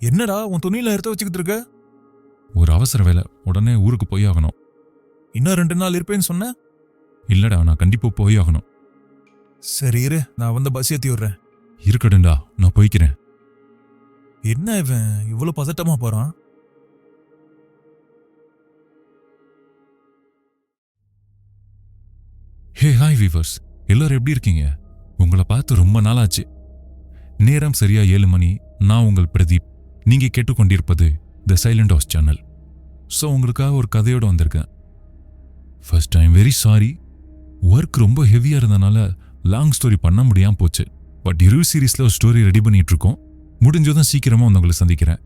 என்னடா உன் துணியில எடுத்து வச்சுக்கிட்டு இருக்க? ஒரு அவசர வேலை, உடனே ஊருக்கு போய் ஆகணும். இன்னும் 2 நாள் இருப்பேன்னு சொன்ன? இல்லடா, நான் கண்டிப்பா போய் ஆகணும். சரி இரு, நான் வந்து பஸ் ஏத்தி விடுறேன். இருக்கட்டும்டா, நான் போய்க்கிறேன். என்ன இவன் இவ்வளவு பதட்டமா போறான்? ஹே ஹாய் வீவர்ஸ், எல்லாரும் எப்படி இருக்கீங்க? உங்களை பார்த்து ரொம்ப நாளாச்சு. நேரம் சரியா 7 மணி. நான் உங்கள் பிரதீப். நீங்க கேட்டுக்கொண்டிருப்பது த சைலண்ட் ஹவுஸ் சேனல். ஸோ உங்களுக்காக ஒரு கதையோடு வந்திருக்கேன். First time very sorry. Work ரொம்ப ஹெவியாக இருந்தனால லாங் ஸ்டோரி பண்ண முடியாமல் போச்சு. பட் இரு சீரீஸில் ஒரு ஸ்டோரி ரெடி பண்ணிட்டு இருக்கோம். முடிஞ்சதும் சீக்கிரமாக வந்து உங்களை சந்திக்கிறேன்.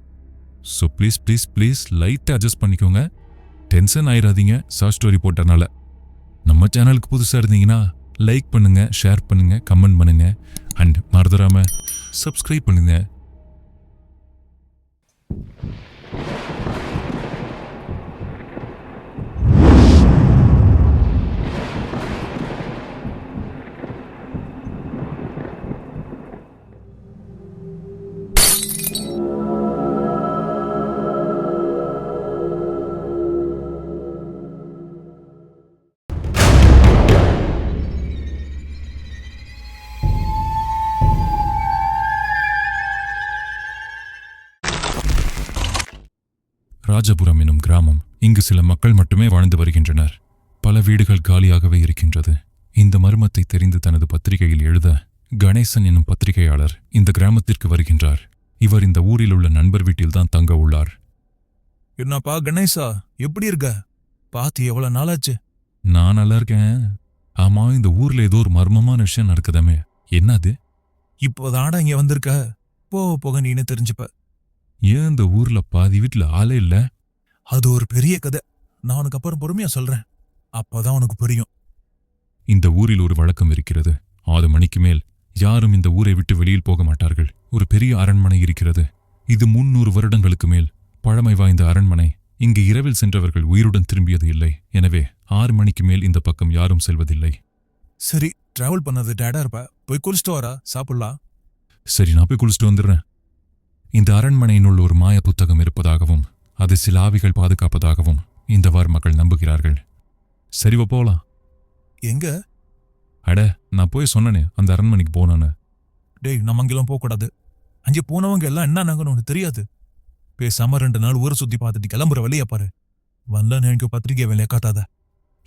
ஸோ ப்ளீஸ் ப்ளீஸ் ப்ளீஸ் லைட்டாக அட்ஜஸ்ட் பண்ணிக்கோங்க. டென்ஷன் ஆயிடாதீங்க ஷார்ட் ஸ்டோரி போட்டனால. நம்ம சேனலுக்கு புதுசாக இருந்தீங்கன்னா லைக் பண்ணுங்க, ஷேர் பண்ணுங்க, கமெண்ட் பண்ணுங்க, அண்ட் மறந்துடாம சப்ஸ்கிரைப் பண்ணுங்க. ராஜபுரம் எனும் கிராமம். இங்கு சில மக்கள் மட்டுமே வாழ்ந்து வருகின்றனர். பல வீடுகள் காலியாகவே இருக்கின்றது. இந்த மர்மத்தை தெரிந்து தனது பத்திரிகையில் எழுத கணேசன் எனும் பத்திரிகையாளர் இந்த கிராமத்திற்கு வருகின்றார். இவர் இந்த ஊரில் உள்ள நண்பர் வீட்டில்தான் தங்க உள்ளார். என்னப்பா கணேசா, எப்படி இருக்க? பாத்து எவ்வளவு நாளாச்சு? நான் நல்லா இருக்கேன். ஆமா, இந்த ஊர்ல ஏதோ ஒரு மர்மமான விஷயம் நடக்குதாமே, என்னது? இப்போதாடா இங்க வந்திருக்க. போக போக நீனே தெரிஞ்சுப்ப. ஏன் இந்த ஊர்ல பாதி வீட்டுல ஆளே இல்ல? அது ஒரு பெரிய கதை. நான் உனக்கு அப்புறம் பொறுமையா சொல்றேன். அப்பதான் உனக்கு புரியும். இந்த ஊரில் ஒரு வழக்கம் இருக்கிறது. 6 மணிக்கு மேல் யாரும் இந்த ஊரை விட்டு வெளியில் போக மாட்டார்கள். ஒரு பெரிய அரண்மனை இருக்கிறது. இது 300 வருடங்களுக்கு மேல் பழமை வாய்ந்த அரண்மனை. இங்கு இரவில் சென்றவர்கள் உயிருடன் திரும்பியது இல்லை. எனவே 6 மணிக்கு மேல் இந்த பக்கம் யாரும் செல்வதில்லை. சரி, டிராவல் பண்ணது டயர்டா இருப்ப, போய் குளிச்சுட்டு வரா, சாப்பிடலாம். சரி, நான் போய் குளிச்சுட்டு வந்துடுறேன். இந்த அரண்மனையினுள் ஒரு மாய புத்தகம் இருப்பதாகவும் அது சில ஆவிகள் பாதுகாப்பதாகவும் இந்த வார் மக்கள் நம்புகிறார்கள். சரி, போலாம். எங்க? அட, நான் போய் சொன்னனே அந்த அரண்மனைக்கு போனானு. டேய், நம்ம அங்கெல்லாம் போக கூடாது. அங்கே போனவங்க எல்லாம் என்ன நாங்கன்னு உனக்கு தெரியாது. பேசாம 2 நாள் ஊரை சுத்தி பார்த்துட்டு கிளம்புற வெளியே பாரு. வரல எனக்கு பத்திரிகை வேலையை காட்டாத.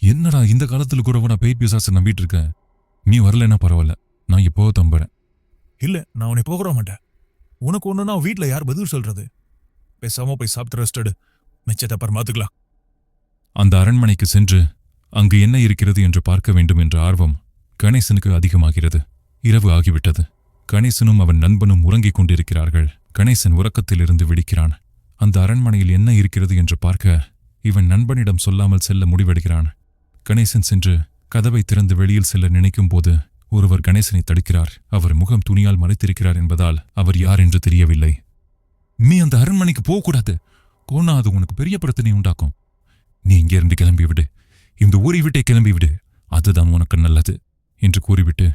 என்னடா இந்த காலத்துல கூட நான் பேய் பிசாசை நம்பிட்டு இருக்கேன். நீ வரலன்னா பரவாயில்ல, நான் இப்போ தம்புறேன். இல்ல, நான் உன்னை போக மாட்டேன். உனக்கு ஒண்ணுன்னா வீட்டுல யார் பதில் சொல்றது? பேசாம போய் சாப்பிட்டு ரெஸ்ட் எடு. மிச்சத்தை அப்புறம் மாத்துக்கலாம். அந்த அரண்மனைக்கு சென்று அங்கு என்ன இருக்கிறது என்று பார்க்க வேண்டும் என்ற ஆர்வம் கணேசனுக்கு அதிகமாகிறது. இரவு ஆகிவிட்டது. கணேசனும் அவன் நண்பனும் உறங்கிக் கொண்டிருக்கிறார்கள். கணேசன் உறக்கத்திலிருந்து விழிக்கிறான். அந்த அரண்மனையில் என்ன இருக்கிறது என்று பார்க்க இவன் நண்பனிடம் சொல்லாமல் செல்ல முடிவெடுக்கிறான். கணேசன் சென்று கதவை திறந்து வெளியில் செல்ல நினைக்கும் போது ஒருவர் கணேசனை தடுக்கிறார். அவர் முகம் துணியால் மறைத்திருக்கிறார் என்பதால் அவர் யார் என்று தெரியவில்லை. நீ அந்த அரண்மனைக்கு போகக்கூடாது, போனா அது உனக்கு பெரிய பிரச்சனை உண்டாக்கும். நீ இங்கிருந்து கிளம்பிவிடு, இந்த ஊரை விட்டே கிளம்பிவிடு, அதுதான் உனக்கு நல்லது என்று கூறிவிட்டு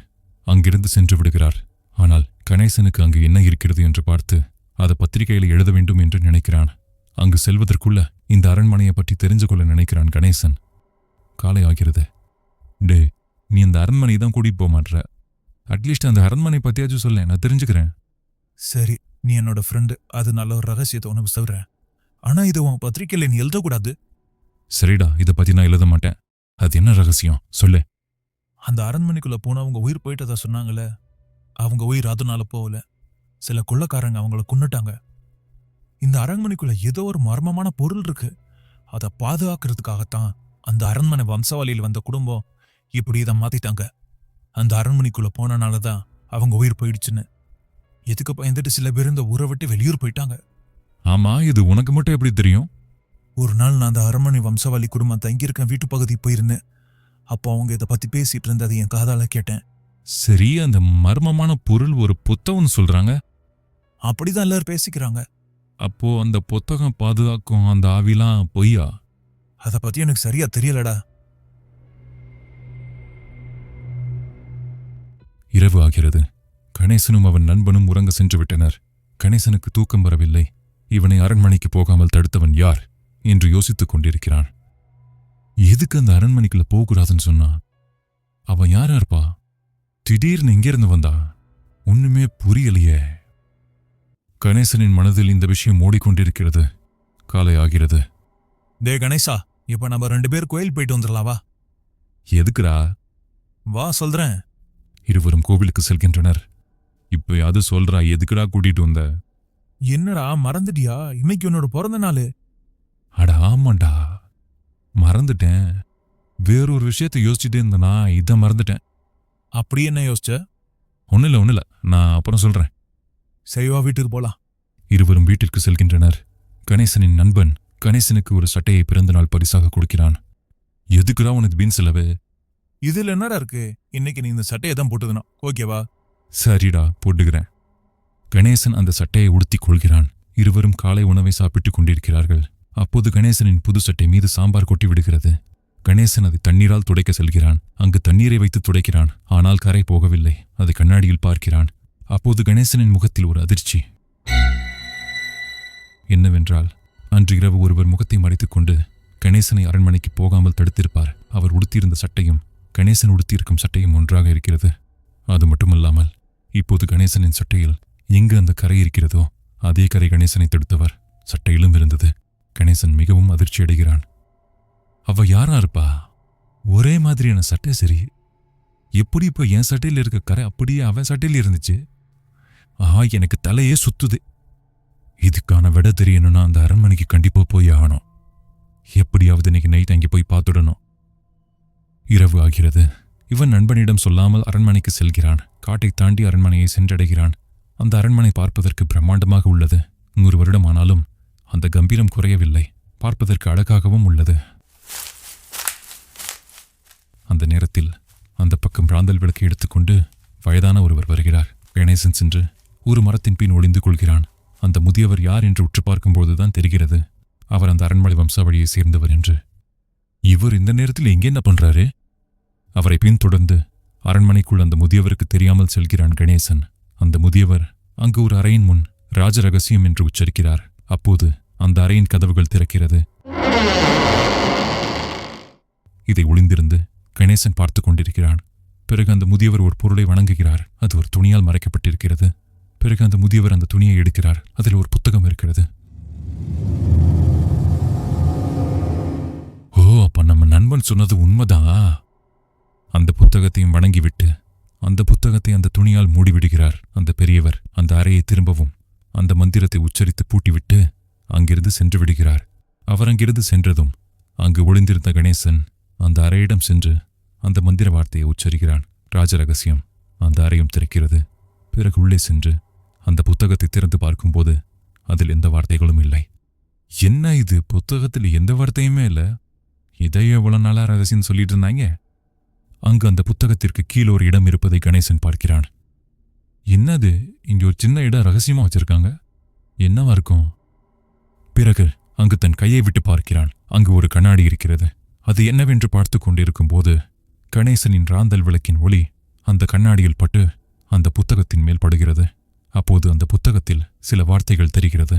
அங்கிருந்து சென்று விடுகிறார். ஆனால் கணேசனுக்கு அங்கு என்ன இருக்கிறது என்று பார்த்து அதை பத்திரிகையில் எழுத வேண்டும் என்று நினைக்கிறான். அங்கு செல்வதற்குள்ள இந்த அரண்மனையை பற்றி தெரிஞ்சு கொள்ள நினைக்கிறான் கணேசன். காலை ஆகிறது. டே, நீ அந்த அரண்மனை தான் கூட்டிட்டு போக மாட்ற. அட்லீஸ்ட் அந்த அரண்மனை பத்தியாச்சும் சொல்ல, நான் தெரிஞ்சுக்கிறேன். சரி, நீ என்னோட ஃப்ரெண்டு, அது நல்ல ஒரு ரகசியத்தை உனக்கு சொல்றேன். ஆனா இது உன் பத்திரிக்கையில நீ எழுதக்கூடாது. சரிடா, இதை பத்தி நான் எழுத மாட்டேன். அது என்ன ரகசியம் சொல்லு. அந்த அரண்மனைக்குள்ள போனவங்க உயிர் போயிட்டதா சொன்னாங்கல்ல, அவங்க உயிர் அதனால போகல. சில கொள்ளைக்காரங்க அவங்கள கொன்னுட்டாங்க. இந்த அரண்மனைக்குள்ள ஏதோ ஒரு மர்மமான பொருள் இருக்கு. அதை பாதுகாக்கிறதுக்காகத்தான் அந்த அரண்மனை வம்சாவளியில் வந்த குடும்பம் இப்படி இதை மாத்திட்டாங்க. அந்த அரண்மனைக்குள்ள போனனாலதான் அவங்க உயிர் போயிடுச்சுன்னு. எதுக்கு பயந்துட்டு சில பேர் இந்த ஊரை விட்டு வெளியூர் போயிட்டாங்க. ஆமா, இது உனக்கு மட்டும் எப்படி தெரியும்? ஒரு நாள் நான் அந்த அரண்மனை வம்சாவளி குடும்பம் தங்கியிருக்க வீட்டு பகுதி போயிருந்தேன். அப்போ அவங்க இதை பத்தி பேசிட்டு இருந்ததை என் காதால கேட்டேன். சரி, அந்த மர்மமான பொருள் ஒரு புத்தகம்னு சொல்றாங்க. அப்படிதான் எல்லாரும் பேசிக்கிறாங்க. அப்போ அந்த புத்தகம் பாதுகாக்கும் அந்த ஆவிலாம் பொய்யா? அதை பத்தி எனக்கு சரியா தெரியலடா. இரவு ஆகிறது. கணேசனும் அவன் நண்பனும் உறங்க சென்று விட்டனர். கணேசனுக்கு தூக்கம் வரவில்லை. இவனை அரண்மனைக்கு போகாமல் தடுத்தவன் யார் என்று யோசித்துக் கொண்டிருக்கிறான். எதுக்கு அந்த அரண்மனைக்குள்ள போகக்கூடாதுன்னு சொன்னா? அவன் யாரா இருப்பா? திடீர்னு எங்கிருந்து வந்தா? ஒண்ணுமே புரியலையே. கணேசனின் மனதில் இந்த விஷயம் ஓடிக்கொண்டிருக்கிறது. காலை ஆகிறது. டே கணேசா, இப்ப நம்ம 2 பேர் கோயில் போயிட்டு வந்துடலாம் வா. எதுக்குடா? வா சொல்றேன். இருவரும் கோவிலுக்கு செல்கின்றனர். இப்ப அது சொல்றா, எதுக்குடா கூட்டிட்டு வந்த? என்னடா மறந்துட்டியா? இன்னைக்கு உன்னோட பிறந்த நாள். அட ஆமாண்டா, மறந்துட்டேன். வேறொரு விஷயத்தை யோசிச்சுட்டே இருந்தனா இதை மறந்துட்டேன். அப்படி என்ன யோசிச்ச? ஒண்ணுல நான் அப்புறம் சொல்றேன். சரி வா, வீட்டுக்கு போலாம். இருவரும் வீட்டிற்கு செல்கின்றனர். கணேசனின் நண்பன் கணேசனுக்கு ஒரு சட்டையை பிறந்தநாள் பரிசாக கொடுக்கிறான். எதுக்குடா உனக்கு வீண் செலவு? இதுல என்னடா இருக்கு? இன்னைக்கு நீ இந்த சட்டையை தான் போட்டுதுனா ஓகேவா? சரிடா, போட்டுக்கிறேன். கணேசன் அந்த சட்டையை உடுத்திக் கொள்கிறான். இருவரும் காலை உணவை சாப்பிட்டுக் கொண்டிருக்கிறார்கள். அப்போது கணேசனின் புது சட்டை மீது சாம்பார் கொட்டி விடுகிறது. கணேசன் அதை தண்ணீரால் துடைக்க செல்கிறான். அங்கு தண்ணீரை வைத்து துடைக்கிறான். ஆனால் கரை போகவில்லை. அதை கண்ணாடியில் பார்க்கிறான். அப்போது கணேசனின் முகத்தில் ஒரு அதிர்ச்சி. என்னவென்றால், அன்று இரவு ஒருவர் முகத்தை மறைத்துக் கொண்டு கணேசனை அரண்மனைக்கு போகாமல் தடுத்திருப்பார். அவர் உடுத்தியிருந்த சட்டையும் கணேசன் உடுத்தியிருக்கும் சட்டையும் ஒன்றாக இருக்கிறது. அது மட்டுமல்லாமல், இப்போது கணேசனின் சட்டையில் எங்கு அந்த கரை இருக்கிறதோ அதே கரை கணேசனை தடுத்தவர் சட்டையிலும் இருந்தது. கணேசன் மிகவும் அதிர்ச்சி அடைகிறான். அவ யாரா இருப்பா? ஒரே மாதிரியான சட்டை, சரி. எப்படி இப்ப என் சட்டையில் இருக்க கரை அப்படியே அவன் சட்டையில் இருந்துச்சு? எனக்கு தலையே சுத்துது. இதுக்கான விட தெரியணும்னா அந்த அரண்மனைக்கு கண்டிப்பா போய் ஆகணும். எப்படியாவது இன்னைக்கு நைட் அங்கே போய் பார்த்துடணும். இரவு ஆகிறது. இவன் நண்பனிடம் சொல்லாமல் அரண்மனைக்கு செல்கிறான். காட்டை தாண்டி அரண்மனையை சென்றடைகிறான். அந்த அரண்மனை பார்ப்பதற்கு பிரம்மாண்டமாக உள்ளது. 100 வருடம் ஆனாலும் அந்த கம்பீரம் குறையவில்லை. பார்ப்பதற்கு அழகாகவும் உள்ளது. அந்த நேரத்தில் அந்த பக்கம் ராந்தல் விளக்கை எடுத்துக்கொண்டு வயதான ஒருவர் வருகிறார். கணேசன் சென்று ஒரு மரத்தின் பின் ஒளிந்து கொள்கிறான். அந்த முதியவர் யார் என்று உற்று பார்க்கும்போதுதான் தெரிகிறது அவர் அந்த அரண்மனை வம்சாவழியை சேர்ந்தவர் என்று. இவர் இந்த நேரத்தில் எங்கே என்ன பண்றாரு? அவரை பின்தொடர்ந்து அரண்மனைக்குள் அந்த முதியவருக்கு தெரியாமல் செல்கிறான் கணேசன். அந்த முதியவர் அங்கு ஒரு அறையின் முன் ராஜ ரகசியம் என்று உச்சரிக்கிறார். அப்போது அந்த அறையின் கதவுகள் திறக்கிறது. இதை ஒளிந்திருந்து கணேசன் பார்த்து கொண்டிருக்கிறான். பிறகு அந்த முதியவர் ஒரு பொருளை வணங்குகிறார். அது ஒரு துணியால் மறைக்கப்பட்டிருக்கிறது. பிறகு அந்த முதியவர் அந்த துணியை எடுக்கிறார். அதில் ஒரு புத்தகம் இருக்கிறது. ஓ, அப்ப நம்ம நண்பன் சொன்னது உண்மைதான். அந்த புத்தகத்தையும் வணங்கிவிட்டு அந்த புத்தகத்தை அந்த துணியால் மூடிவிடுகிறார். அந்த பெரியவர் அந்த அறையை திரும்பவும் அந்த மந்திரத்தை உச்சரித்து பூட்டிவிட்டு அங்கிருந்து சென்று விடுகிறார். அவர் அங்கிருந்து சென்றதும் அங்கு ஒளிந்திருந்த கணேசன் அந்த அறையிடம் சென்று அந்த மந்திர வார்த்தையை உச்சரிக்கிறான். ராஜ ரகசியம். அந்த அறையும் திறக்கிறது. பிறகு உள்ளே சென்று அந்த புத்தகத்தை திறந்து பார்க்கும்போது அதில் எந்த வார்த்தைகளும் இல்லை. என்ன இது, புத்தகத்தில் எந்த வார்த்தையுமே இல்லை? இதை எவ்வளவு நாளா ரகசியம் சொல்லிட்டு இருந்தாங்க. அங்கு அந்த புத்தகத்திற்கு கீழே ஒரு இடம் இருப்பதை கணேசன் பார்க்கிறான். என்னது, இங்க ஒரு சின்ன இடம் ரகசியமா வச்சிருக்காங்க, என்னவா இருக்கும்? பிறகு அங்கு தன் கையை விட்டு பார்க்கிறான். அங்கு ஒரு கண்ணாடி இருக்கிறது. அது என்னவென்று பார்த்து கொண்டிருக்கும் போது கணேசனின் ராந்தல் விளக்கின் ஒளி அந்த கண்ணாடியில் பட்டு அந்த புத்தகத்தின் மேல் படுகிறது. அப்போது அந்த புத்தகத்தில் சில வார்த்தைகள் தெரிகிறது.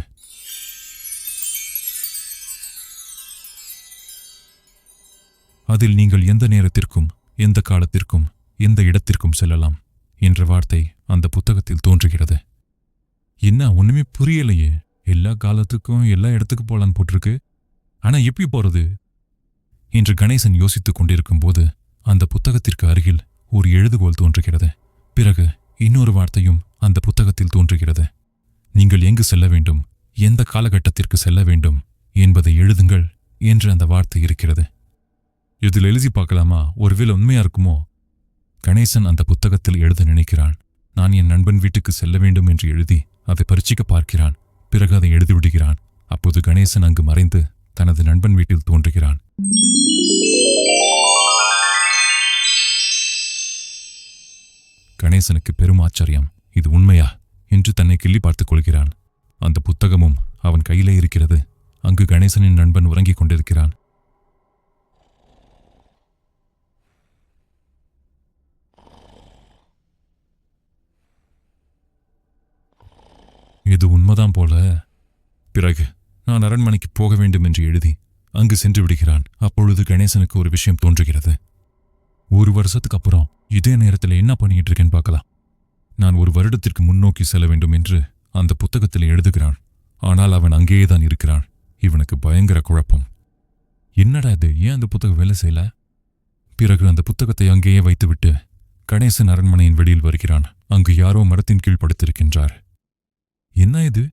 அதில் நீங்கள் எந்த நேரத்திற்கும் எந்த காலத்திற்கும் எந்த இடத்திற்கும் செல்லலாம் என்ற வார்த்தை அந்த புத்தகத்தில் தோன்றுகிறது. என்ன, ஒண்ணுமே புரியலையே. எல்லா காலத்துக்கும் எல்லா இடத்துக்கு போலான்னு போட்டிருக்கு. ஆனா எப்படி போறது என்று கணேசன் யோசித்துக் கொண்டிருக்கும் போது அந்த புத்தகத்திற்கு அருகில் ஒரு எழுதுகோல் தோன்றுகிறது. பிறகு இன்னொரு வார்த்தையும் அந்த புத்தகத்தில் தோன்றுகிறது. நீங்கள் எங்கு செல்ல வேண்டும், எந்த காலகட்டத்திற்கு செல்ல வேண்டும் என்பதை எழுதுங்கள் என்று அந்த வார்த்தை இருக்கிறது. இதில் எழுதி பார்க்கலாமா, ஒருவேளை உண்மையா இருக்குமோ? கணேசன் அந்த புத்தகத்தில் எழுத நினைக்கிறான். நான் என் நண்பன் வீட்டுக்கு செல்ல வேண்டும் என்று எழுதி அதை பரீட்சிக்க பார்க்கிறான். பிறகு அதை எழுதிவிடுகிறான். அப்போது கணேசன் அங்கு மறைந்து தனது நண்பன் வீட்டில் தோன்றுகிறான். கணேசனுக்கு பெரும் ஆச்சரியம். இது உண்மையா என்று தன்னை கிள்ளி பார்த்துக் கொள்கிறான். அந்த புத்தகமும் அவன் கையிலே இருக்கிறது. அங்கு கணேசனின் நண்பன் உறங்கிக் கொண்டிருக்கிறான். இது உண்மைதான் போல. பிறகு நான் அரண்மனைக்கு போக வேண்டும் என்று எழுதி அங்கு சென்று விடுகிறான். அப்பொழுது கணேசனுக்கு ஒரு விஷயம் தோன்றுகிறது. 1 வருஷத்துக்கு அப்புறம் இதே நேரத்தில் என்ன பண்ணிட்டு இருக்கேன்னு பார்க்கலாம். நான் 1 வருடத்திற்கு முன்னோக்கி செல்ல வேண்டும் என்று அந்த புத்தகத்தில் எழுதுகிறான். ஆனால் அவன் அங்கேயேதான் இருக்கிறான். இவனுக்கு பயங்கர குழப்பம். என்னடா இது, ஏன் அந்த புத்தகம் வேலை செய்யல? பிறகு அந்த புத்தகத்தை அங்கேயே வைத்துவிட்டு கணேசன் அரண்மனையின் வெளியில் வருகிறான். அங்கு யாரோ மரத்தின் கீழ் படுத்திருக்கின்றார். என்ன இது,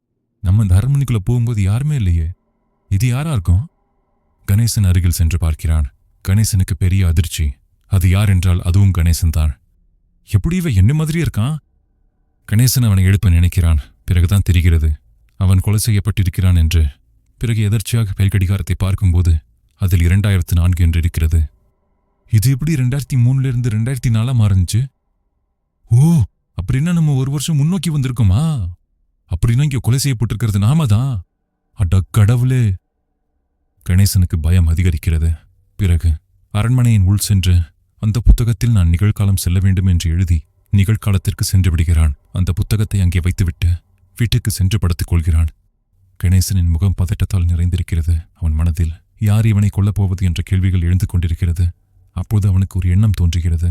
நம்ம இந்த அரண்மனைக்குள்ள போகும்போது யாருமே இல்லையே, இது யாரா இருக்கும்? கணேசன் அருகில் சென்று பார்க்கிறான். கணேசனுக்கு பெரிய அதிர்ச்சி. அது யார் என்றால் அதுவும் கணேசன் தான். எப்படி இவன் என்ன மாதிரியே இருக்கான்? கணேசன் அவனை எழுப்ப நினைக்கிறான். பிறகுதான் தெரிகிறது அவன் கொலை செய்யப்பட்டிருக்கிறான் என்று. பிறகு எதர்ச்சியாக கைக்கடிகாரத்தை பார்க்கும்போது அதில் 2004 என்று இருக்கிறது. இது எப்படி 2003 2004 மாறுச்சு? ஓ, அப்படின்னா நம்ம 1 வருஷம் முன்னோக்கி வந்திருக்கோமா? அப்படின்னா இங்கே கொலை செய்யப்பட்டிருக்கிறது நாம தான். அட கடவுளே! கணேசனுக்கு பயம் அதிகரிக்கிறது. பிறகு அரண்மனையின் உள் சென்று அந்த புத்தகத்தில் நான் நிகழ்காலம் செல்ல வேண்டும் என்று எழுதி நிகழ்காலத்திற்கு சென்று விடுகிறான். அந்த புத்தகத்தை அங்கே வைத்துவிட்டு வீட்டுக்கு சென்று படுத்துக் கொள்கிறான். கணேசனின் முகம் பதட்டத்தால் நிறைந்திருக்கிறது. அவன் மனதில் யார் இவனை கொல்லப்போவது என்ற கேள்விகள் எழுந்து கொண்டிருக்கிறது. அப்போது அவனுக்கு ஒரு எண்ணம் தோன்றுகிறது.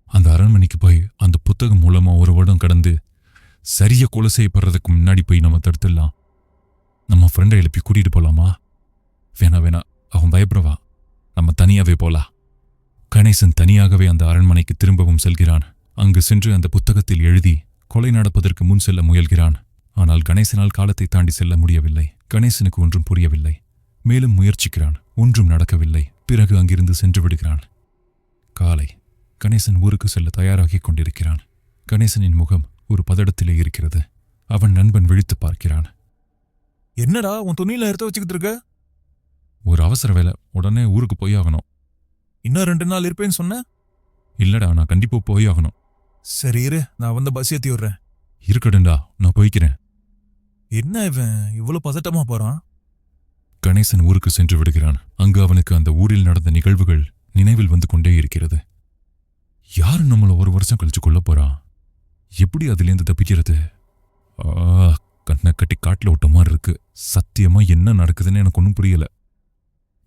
அந்த அரண்மனைக்கு போய் அந்த புத்தகம் மூலமா 1 வருடம் கடந்து சரியா கொலை செய்யப்படுறதுக்கு முன்னாடி போய் நம்ம தடுத்துடலாம். நம்ம ஃப்ரெண்டை எழுப்பி கூட்டிட்டு போலாமா? வேணா, அவன் பயப்படுவா. நம்ம தனியாவே போலாம். கணேசன் தனியாகவே அந்த அரண்மனைக்கு திரும்பவும் செல்கிறான். அங்கு சென்று அந்த புத்தகத்தில் எழுதி கொலை நடப்பதற்கு முன் செல்ல முயல்கிறான். ஆனால் கணேசனால் காலத்தை தாண்டி செல்ல முடியவில்லை. கணேசனுக்கு ஒன்றும் புரியவில்லை. மேலும் முயற்சிக்கிறான். ஒன்றும் நடக்கவில்லை. பிறகு அங்கிருந்து சென்று விடுகிறான். காலை கணேசன் ஊருக்கு செல்ல தயாராகிக் கொண்டிருக்கிறான். கணேசனின் முகம் ஒரு பதடத்திலே இருக்கிறது. அவன் நண்பன் விழித்து பார்க்கிறான். என்னடா உன் துணியில எடுத்து வச்சுக்கிட்டு இருக்க? ஒரு அவசர வேலை, உடனே ஊருக்கு போய் ஆகணும். இன்னும் 2 நாள் இருப்பேன்னு சொன்ன? இல்லடா, நான் கண்டிப்பா போய் ஆகணும். சரி இரு, நான் வந்து பஸ் ஏத்தி விடுறேன். இருக்கட்டும்டா, நான் போய்க்கிறேன். என்ன இவன் இவ்வளவு பதட்டமா போறான்? கணேசன் ஊருக்கு சென்று விடுகிறான். அங்கு அவனுக்கு அந்த ஊரில் நடந்த நிகழ்வுகள் நினைவில் வந்து கொண்டே இருக்கிறது. யாரு நம்மள 1 வருஷம் கழிச்சு கொள்ள போறான்? எப்படி அதிலேருந்து தப்பிக்கிறது? கண்ணை கட்டி காட்டுல விட்ட மாதிரி இருக்கு. சத்தியமா என்ன நடக்குதுன்னு எனக்கு ஒன்றும் புரியல.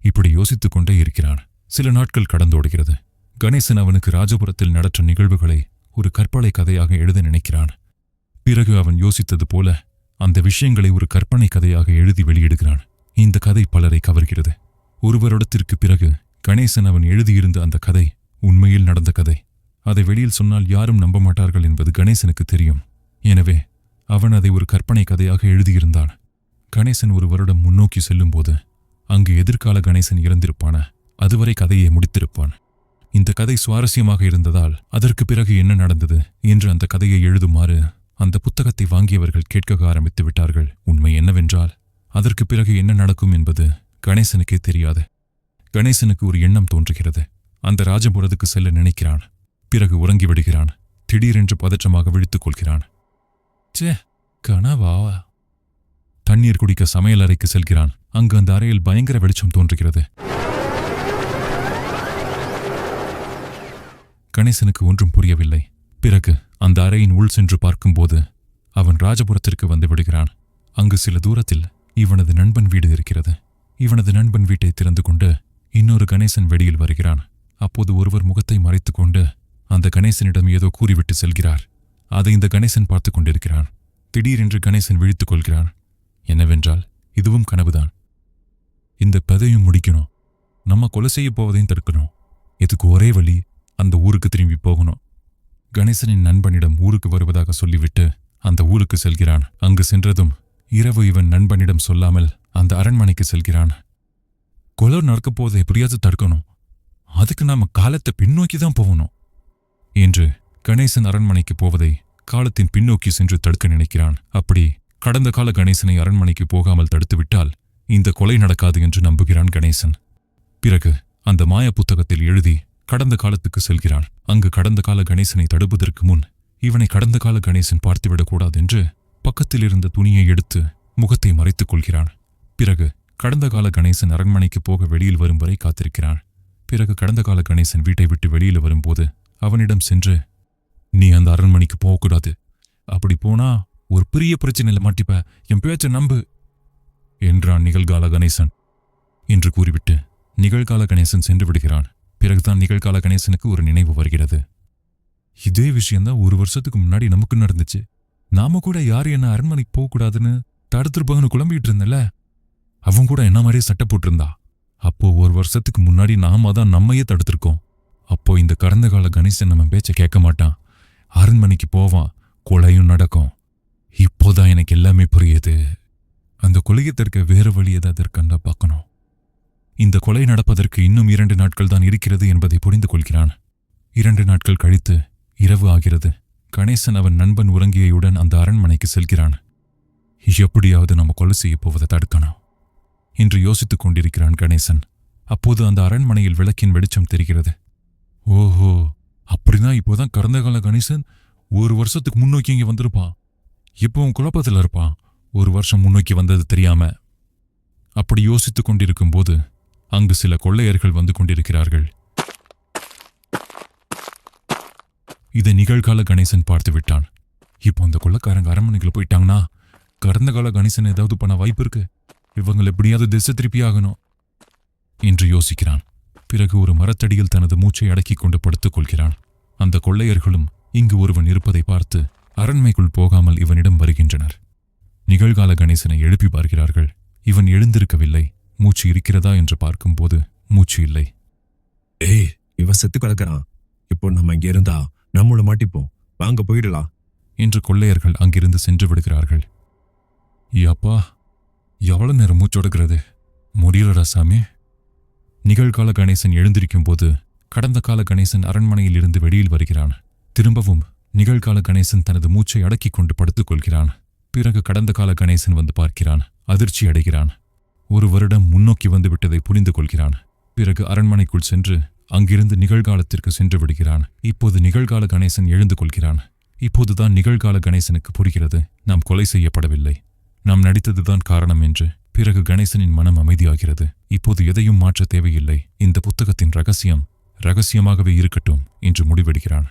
இப்படி யோசித்துக் கொண்டே இருக்கிறான். சில நாட்கள் கடந்தோடுகிறது. கணேசன் அவனுக்கு ராஜபுரத்தில் நடற்ற நிகழ்வுகளை ஒரு கற்பனை கதையாக எழுத நினைக்கிறான். பிறகு அவன் யோசித்தது போல அந்த விஷயங்களை ஒரு கற்பனை கதையாக எழுதி வெளியிடுகிறான். இந்த கதை பலரை கவர்கிறது. 1 வருடத்திற்கு பிறகு கணேசன் அவன் எழுதியிருந்த அந்த கதை உண்மையில் நடந்த கதை. அதை வெளியில் சொன்னால் யாரும் நம்ப மாட்டார்கள் என்பது கணேசனுக்கு தெரியும். எனவே அவன் அதை ஒரு கற்பனை கதையாக எழுதியிருந்தான். கணேசன் 1 வருடம் முன்னோக்கி செல்லும்போது அங்கு எதிர்கால கணேசன் இறந்திருப்பான. அதுவரை கதையை முடித்திருப்பான். இந்த கதை சுவாரஸ்யமாக இருந்ததால் அதற்கு பிறகு என்ன நடந்தது என்று அந்த கதையை எழுதுமாறு அந்த புத்தகத்தை வாங்கியவர்கள் கேட்க ஆரம்பித்து விட்டார்கள். உண்மை என்னவென்றால் அதற்கு பிறகு என்ன நடக்கும் என்பது கணேசனுக்கே தெரியாது. கணேசனுக்கு ஒரு எண்ணம் தோன்றுகிறது. அந்த ராஜபுரத்துக்கு செல்ல நினைக்கிறான். பிறகு உறங்கிவிடுகிறான். திடீரென்று பதற்றமாக விழித்துக் கொள்கிறான். சே, கனவா? தண்ணீர் குடிக்க சமையல் அறைக்கு செல்கிறான். அங்கு அந்த அறையில் பயங்கர வெளிச்சம் தோன்றுகிறது. கணேசனுக்கு ஒன்றும் புரியவில்லை. பிறகு அந்த அறையின் உள் சென்று பார்க்கும்போது அவன் ராஜபுரத்திற்கு வந்து விடுகிறான். அங்கு சில தூரத்தில் இவனது நண்பன் வீடு இருக்கிறது. இவனது நண்பன் வீட்டை திறந்து கொண்டு இன்னொரு கணேசன் வெளியில் வருகிறான். அப்போது ஒருவர் முகத்தை மறைத்துக் கொண்டு அந்த கணேசனிடம் ஏதோ கூறிவிட்டு செல்கிறார். அதை இந்த கணேசன் பார்த்து கொண்டிருக்கிறான். திடீரென்று கணேசன் விழித்துக் கொள்கிறான். என்னவென்றால் இதுவும் கனவுதான். இந்த கதையும் முடிக்கணும். நம்ம கொலை செய்ய போவதையும் தடுக்கணும். இதுக்கு ஒரே வழி, அந்த ஊருக்கு திரும்பி போகணும். கணேசனின் நண்பனிடம் ஊருக்கு வருவதாக சொல்லிவிட்டு அந்த ஊருக்கு செல்கிறான். அங்கு சென்றதும் இரவு இவன் நண்பனிடம் சொல்லாமல் அந்த அரண்மனைக்கு செல்கிறான். கொலை நடக்கப் போவதை எப்படியாவது தடுக்கணும். அதுக்கு நாம காலத்தை பின்னோக்கி தான் போகணும் என்று கணேசன் அரண்மனைக்கு போவதை காலத்தின் பின்னோக்கி சென்று தடுக்க நினைக்கிறான். அப்படி கடந்த கால கணேசனை அரண்மனைக்கு போகாமல் தடுத்துவிட்டால் இந்த கொலை நடக்காது என்று நம்புகிறான் கணேசன். பிறகு அந்த மாய புத்தகத்தில் எழுதி கடந்த காலத்துக்கு செல்கிறான். அங்கு கடந்த கால கணேசனை தடுப்பதற்கு முன் இவனை கடந்த கால கணேசன் பார்த்துவிடக்கூடாது என்று பக்கத்தில் இருந்த துணியை எடுத்து முகத்தை மறைத்துக் கொள்கிறான். பிறகு கடந்த கால கணேசன் அரண்மனைக்கு போக வெளியில் வரும் வரை காத்திருக்கிறான். பிறகு கடந்த கால கணேசன் வீட்டை விட்டு வெளியில் வரும்போது அவனிடம் சென்று, நீ அந்த அரண்மனைக்கு போகக்கூடாது. அப்படி போனா ஒரு பெரிய பிரச்சனையில மாட்டிப்ப. என் பேச்சை நம்பு என்றான் நிகழ்கால கணேசன். என்று கூறிவிட்டு நிகழ்கால கணேசன் சென்று விடுகிறான். பிறகுதான் நிகழ்கால கணேசனுக்கு ஒரு நினைவு வருகிறது. இதே விஷயம்தான் 1 வருஷத்துக்கு முன்னாடி நமக்கு நடந்துச்சு. நாம கூட யாரு என்ன அரண்மனைக்கு போகக்கூடாதுன்னு தடுத்துருப்பாங்கன்னு குழம்பிட்டு இருந்தல, அவன் கூட என்ன மாதிரியே சட்டை போட்டிருந்தா. அப்போ 1 வருஷத்துக்கு முன்னாடி நாம தான் நம்மையே தடுத்திருக்கோம். அப்போ இந்த கடந்த கால கணேசன் நம்ம பேச்ச கேட்க மாட்டான், அரண்மனைக்கு போவான், கொலையும் நடக்கும். இப்போதான் எனக்கு எல்லாமே புரியுது. அந்த கொலையை தடுக்க வேற வழி ஏதாவது இருக்கான்னு பார்க்கணும். இந்த கொலை நடப்பதற்கு இன்னும் 2 நாட்கள் தான் இருக்கிறது என்பதை புரிந்து கொள்கிறான். 2 நாட்கள் கழித்து இரவு ஆகிறது. கணேசன் அவன் நண்பன் உறங்கியவுடன் அந்த அரண்மனைக்கு செல்கிறான். எப்படியாவது நம்ம கொலை செய்ய போவதை தடுக்கணும் என்று யோசித்துக் கொண்டிருக்கிறான் கணேசன். அப்போது அந்த அரண்மனையில் விளக்கின் வெளிச்சம் தெரிகிறது. ஓஹோ, அப்படிதான் இப்போதான் கடந்த கால கணேசன் 1 வருஷத்துக்கு முன்னோக்கி இங்க வந்திருப்பான். இப்பவும் குழப்பத்தில் இருப்பான், 1 வருஷம் முன்னோக்கி வந்தது தெரியாம. அப்படி யோசித்துக் கொண்டிருக்கும் போது அங்கு சில கொள்ளையர்கள் வந்து கொண்டிருக்கிறார்கள். இதை நிகழ்கால கணேசன் பார்த்து விட்டான். இப்போ அந்த கொள்ளைக்காரங்க அரண்மனைக்குள்ள போயிட்டாங்கன்னா கடந்த கால கணேசன் ஏதாவது பண்ண வாய்ப்பு இருக்கு. இவங்களை எப்படியாவது திசை திருப்பி ஆகணும் என்று யோசிக்கிறான். பிறகு ஒரு மரத்தடியில் தனது மூச்சை அடக்கிக் கொண்டு படுத்துக் கொள்கிறான். அந்த கொள்ளையர்களும் இங்கு ஒருவன் இருப்பதை பார்த்து அரண்மைக்குள் போகாமல் இவனிடம் வருகின்றனர். நிகழ்கால கணேசனை எழுப்பி பார்க்கிறார்கள். இவன் எழுந்திருக்கவில்லை. மூச்சு இருக்கிறதா என்று பார்க்கும்போது மூச்சு இல்லை. ஏய், இவன் செத்து கிடக்குறான். இப்போ நம்ம இங்க இருந்தா நம்மள மாட்டிப்போம், வாங்க போயிடலாம் என்று கொள்ளையர்கள் அங்கிருந்து சென்று விடுகிறார்கள். அப்பா, எவ்வளவு நேரம் மூச்சொடுக்கிறது, முடியலடா சாமி. நிகழ்கால கணேசன் எழுந்திருக்கும் போது கடந்த கால கணேசன் அரண்மனையில் இருந்து வெளியில் வருகிறான். திரும்பவும் நிகழ்கால கணேசன் தனது மூச்சை அடக்கிக் கொண்டு படுத்துக் கொள்கிறான். பிறகு கடந்த கால கணேசன் வந்து பார்க்கிறான். அதிர்ச்சி அடைகிறான். 1 வருடம் முன்னோக்கி வந்து விட்டதை புரிந்து கொள்கிறான். பிறகு அரண்மனைக்குள் சென்று அங்கிருந்து நிகழ்காலத்திற்கு சென்று விடுகிறான். இப்போது நிகழ்கால கணேசன் எழுந்து கொள்கிறான். இப்போதுதான் நிகழ்கால கணேசனுக்கு புரிகிறது, நாம் கொலை செய்யப்படவில்லை, நாம் நடித்ததுதான் காரணம் என்று. பிறகு கணேசனின் மனம் அமைதியாகிறது. இப்போது எதையும் மாற்ற தேவையில்லை, இந்த புத்தகத்தின் ரகசியமாகவே இருக்கட்டும் என்று முடிவெடுக்கிறான்.